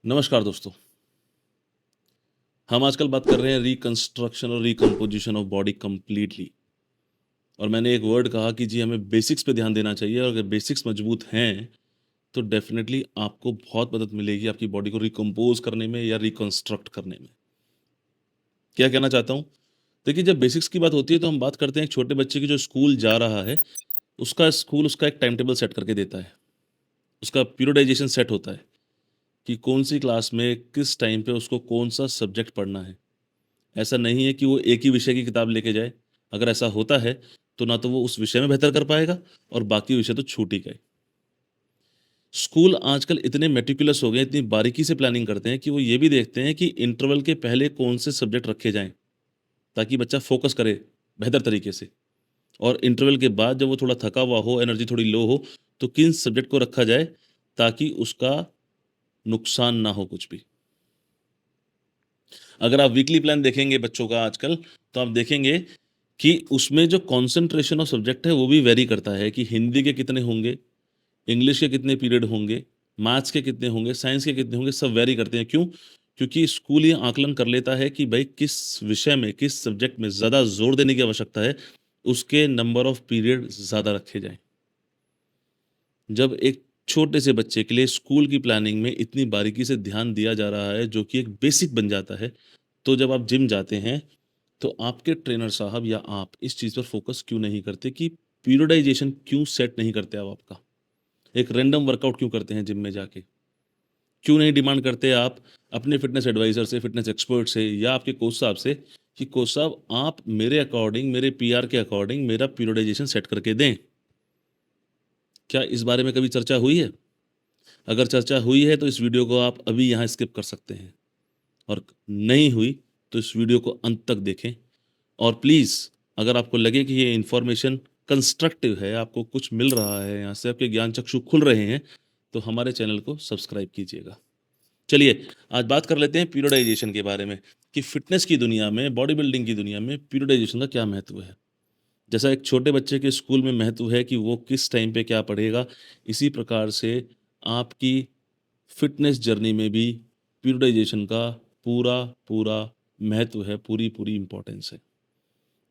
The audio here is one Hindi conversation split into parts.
नमस्कार दोस्तों। हम आजकल बात कर रहे हैं रिकंस्ट्रक्शन और रिकम्पोजिशन ऑफ बॉडी कंप्लीटली। और मैंने एक वर्ड कहा कि जी हमें बेसिक्स पे ध्यान देना चाहिए और अगर बेसिक्स मजबूत हैं तो डेफिनेटली आपको बहुत मदद मिलेगी आपकी बॉडी को रिकम्पोज करने में या रिकंस्ट्रक्ट करने में। क्या कहना चाहता हूँ? देखिए, जब बेसिक्स की बात होती है तो हम बात करते हैं एक छोटे बच्चे की जो स्कूल जा रहा है, उसका स्कूल उसका एक टाइम टेबल सेट करके देता है। उसका पीरियडाइजेशन सेट होता है कि कौन-सी क्लास में किस टाइम पे उसको कौन-सा सब्जेक्ट पढ़ना है। ऐसा नहीं है कि वो एक ही विषय की किताब लेके जाए। अगर ऐसा होता है, तो ना तो वो उस विषय में बेहतर कर पाएगा और बाकी विषय तो छूट ही गए। स्कूल आजकल इतने मेटिकुलस हो गए, इतनी बारीकी से प्लानिंग करते हैं कि वो ये भी देखते हैं कि इंटरवल के पहले कौन से सब्जेक्ट रखे जाएँ, ताकि बच्चा फ़ोकस करे बेहतर तरीके से। और इंटरवल के बाद जब वो थोड़ा थका हुआ हो, एनर्जी थोड़ी लो हो, तो किन सब्जेक्ट को रखा जाए ताकि उसका नुकसान ना हो कुछ भी। अगर आप वीकली प्लान देखेंगे बच्चों का आजकल, तो आप देखेंगे कि उसमें जो कंसंट्रेशन ऑफ सब्जेक्ट है वो भी वेरी करता है कि हिंदी के कितने होंगे, इंग्लिश के कितने पीरियड होंगे, मैथ्स के कितने होंगे, साइंस के कितने होंगे, सब वेरी करते हैं। क्यों? क्योंकि स्कूल ये आकलन कर लेता है कि भाई किस विषय में, किस सब्जेक्ट में ज़्यादा ज़ोर देने की आवश्यकता है, उसके नंबर ऑफ पीरियड ज़्यादा रखे जाएँ। जब एक छोटे से बच्चे के लिए स्कूल की प्लानिंग में इतनी बारीकी से ध्यान दिया जा रहा है, जो कि एक बेसिक बन जाता है, तो जब आप जिम जाते हैं तो आपके ट्रेनर साहब या आप इस चीज़ पर फोकस क्यों नहीं करते कि पीरियडाइजेशन क्यों सेट नहीं करते आप आपका? एक रैंडम वर्कआउट क्यों करते हैं जिम में जाके? क्यों नहीं डिमांड करते आप अपने फिटनेस एडवाइज़र से, फिटनेस एक्सपर्ट से या आपके कोच साहब से कि कोच साहब आप मेरे अकॉर्डिंग, मेरे पीआर के अकॉर्डिंग मेरा पीरियडाइजेशन सेट करके दें? क्या इस बारे में कभी चर्चा हुई है? अगर चर्चा हुई है तो इस वीडियो को आप अभी यहाँ स्किप कर सकते हैं और नहीं हुई तो इस वीडियो को अंत तक देखें। और प्लीज़ अगर आपको लगे कि ये इन्फॉर्मेशन कंस्ट्रक्टिव है, आपको कुछ मिल रहा है, यहाँ से आपके ज्ञान चक्षु खुल रहे हैं, तो हमारे चैनल को सब्सक्राइब कीजिएगा। चलिए, आज बात कर लेते हैं पीरियडाइजेशन के बारे में कि फ़िटनेस की दुनिया में, बॉडी बिल्डिंग की दुनिया में पीरियडाइजेशन का क्या महत्व है। जैसा एक छोटे बच्चे के स्कूल में महत्व है कि वो किस टाइम पे क्या पढ़ेगा, इसी प्रकार से आपकी फ़िटनेस जर्नी में भी पीरियडाइजेशन का पूरा महत्व है, पूरी इम्पोर्टेंस है।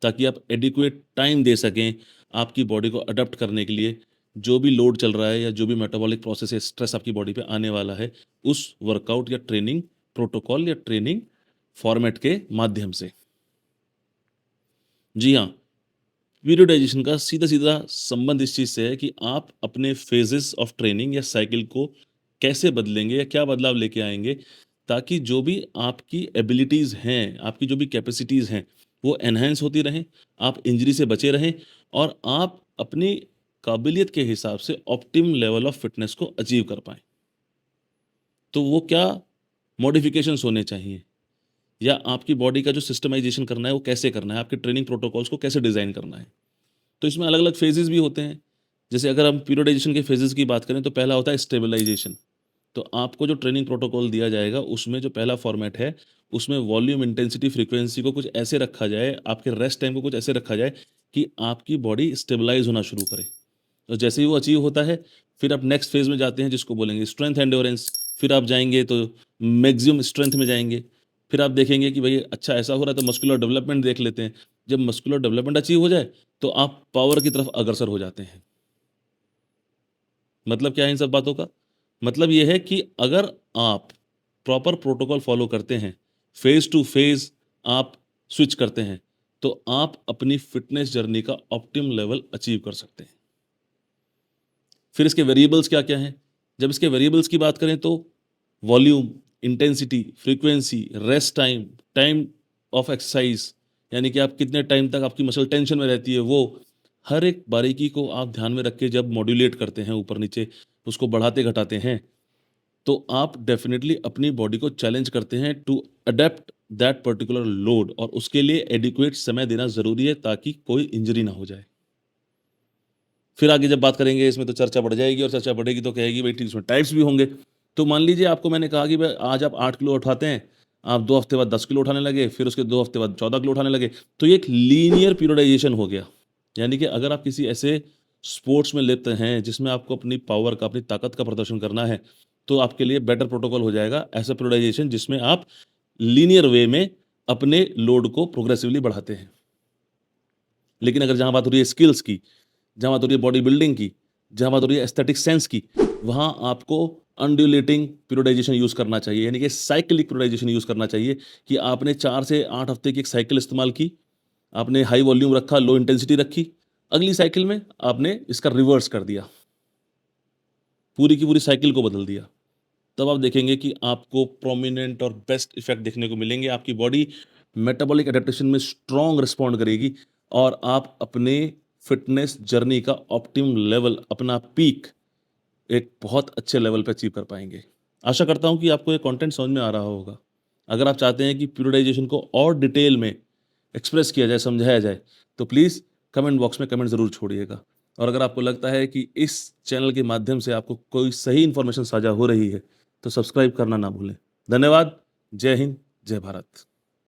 ताकि आप एडिक्वेट टाइम दे सकें आपकी बॉडी को अडॉप्ट करने के लिए, जो भी लोड चल रहा है या जो भी मेटाबॉलिक प्रोसेस है, स्ट्रेस आपकी बॉडी पे आने वाला है, उस वर्कआउट या ट्रेनिंग प्रोटोकॉल या ट्रेनिंग फॉर्मेट के माध्यम से। जी हाँ, पीरियडाइजेशन का सीधा-सीधा संबंध इस चीज़ से है कि आप अपने फेजेज़ ऑफ ट्रेनिंग या साइकिल को कैसे बदलेंगे या क्या बदलाव लेके आएँगे, ताकि जो भी आपकी एबिलिटीज़ हैं, आपकी जो भी कैपेसिटीज़ हैं, वो एनहांस होती रहें, आप इंजरी से बचे रहें और आप अपनी काबिलियत के हिसाब से ऑप्टिमम लेवल ऑफ फिटनेस को अचीव कर पाएँ। तो वो क्या मॉडिफ़िकेशंस होने चाहिए या आपकी बॉडी का जो सिस्टमाइज़ेशन करना है, वो कैसे करना है, आपके ट्रेनिंग प्रोटोकॉल्स को कैसे डिज़ाइन करना है। तो इसमें अलग-अलग फ़ेजेज़ भी होते हैं। जैसे अगर हम पीरियडाइज़ेशन के फ़ेजेज़ की बात करें तो पहला होता है स्टेबलाइज़ेशन। तो आपको जो ट्रेनिंग प्रोटोकॉल दिया जाएगा उसमें जो पहला फ़ॉर्मेट है, उसमें वॉल्यूम, इंटेंसिटी, फ्रीक्वेंसी को कुछ ऐसे रखा जाए, आपके रेस्ट टाइम को कुछ ऐसे रखा जाए कि आपकी बॉडी स्टेबलाइज़ होना शुरू करे। तो जैसे ही वो अचीव होता है, फिर आप नेक्स्ट फ़ेज़ में जाते हैं जिसको बोलेंगे स्ट्रेंथ एंड्योरेंस। फिर आप जाएँगे तो मैक्सिमम स्ट्रेंथ में जाएँगे। फिर आप देखेंगे कि भई अच्छा ऐसा हो रहा है तो मस्कुलर डेवलपमेंट देख लेते हैं। जब मस्कुलर डेवलपमेंट अचीव हो जाए, तो आप पावर की तरफ अग्रसर हो जाते हैं। मतलब क्या है इन सब बातों का? मतलब ये है कि अगर आप प्रॉपर प्रोटोकॉल फ़ॉलो करते हैं, फ़ेज़ टू फ़ेज़ आप स्विच करते हैं, तो आप अपनी फ़िटनेस जर्नी का ऑप्टिमम लेवल अचीव कर सकते हैं। फिर इसके वेरिएबल्स क्या-क्या हैं? जब इसके वेरिएबल्स की बात करें तो volume, intensity, frequency, rest time, time of exercise यानी कि आप कितने टाइम तक आपकी मसल टेंशन में रहती है वो, हर एक बारीकी को आप ध्यान में रख के जब मॉड्यूलेट करते हैं ऊपर-नीचे, उसको बढ़ाते-घटाते हैं, तो आप डेफ़िनिटली अपनी बॉडी को चैलेंज करते हैं to adapt that particular load और उसके लिए एडिक्वेट समय देना ज़रूरी है ताकि कोई इंजरी ना हो जाए। फिर आगे जब बात करेंगे इसमें तो चर्चा बढ़ जाएगी और चर्चा बढ़ेगी तो कहेगी भाई ठीक इसमें टाइप्स भी होंगे। तो मान लीजिए आपको मैंने कहा कि भाई आज आप 8 किलो उठाते हैं, आप 2 हफ्ते बाद 10 किलो उठाने लगे, फिर उसके 2 हफ्ते बाद 14 किलो उठाने लगे, तो ये एक लीनियर पीरियडाइजेशन हो गया। यानी कि अगर आप किसी ऐसे स्पोर्ट्स में लिप्त हैं जिसमें आपको अपनी पावर का, अपनी ताकत का प्रदर्शन करना है, तो आपके लिए बेटर प्रोटोकॉल हो जाएगा ऐसा पीरियडाइजेशन जिसमें आप लीनियर वे में अपने लोड को प्रोग्रेसिवली बढ़ाते हैं। लेकिन अगर जहाँ बात हो रही है स्किल्स की, जहाँ बात हो रही है बॉडी बिल्डिंग की, जहाँ बात हो रही है एस्थेटिक सेंस की, वहाँ आपको अनड्यूलेटिंग पीरियडाइजेशन यूज़ करना चाहिए, यानी कि साइक्लिक पीरियडाइजेशन यूज़ करना चाहिए कि आपने 4 से 8 हफ्ते की एक साइकिल इस्तेमाल की, आपने हाई वॉल्यूम रखा, लो इंटेंसिटी रखी, अगली साइकिल में आपने इसका रिवर्स कर दिया, पूरी की पूरी साइकिल को बदल दिया। तब आप देखेंगे कि आपको प्रोमिनेंट और बेस्ट इफेक्ट देखने को मिलेंगे। आपकी बॉडी मेटाबॉलिक एडेप्टेशन में स्ट्रॉन्ग रिस्पॉन्ड करेगी और आप अपने फिटनेस जर्नी का ऑप्टिमम लेवल, अपना पीक एक बहुत अच्छे लेवल पे अचीव कर पाएंगे। आशा करता हूँ कि आपको ये कंटेंट समझ में आ रहा होगा। अगर आप चाहते हैं कि पीरियडाइजेशन को और डिटेल में एक्सप्रेस किया जाए, समझाया जाए, तो प्लीज़ कमेंट बॉक्स में कमेंट ज़रूर छोड़िएगा। और अगर आपको लगता है कि इस चैनल के माध्यम से आपको कोई सही इन्फॉर्मेशन साझा हो रही है, तो सब्सक्राइब करना ना भूलें। धन्यवाद। जय हिंद, जय भारत।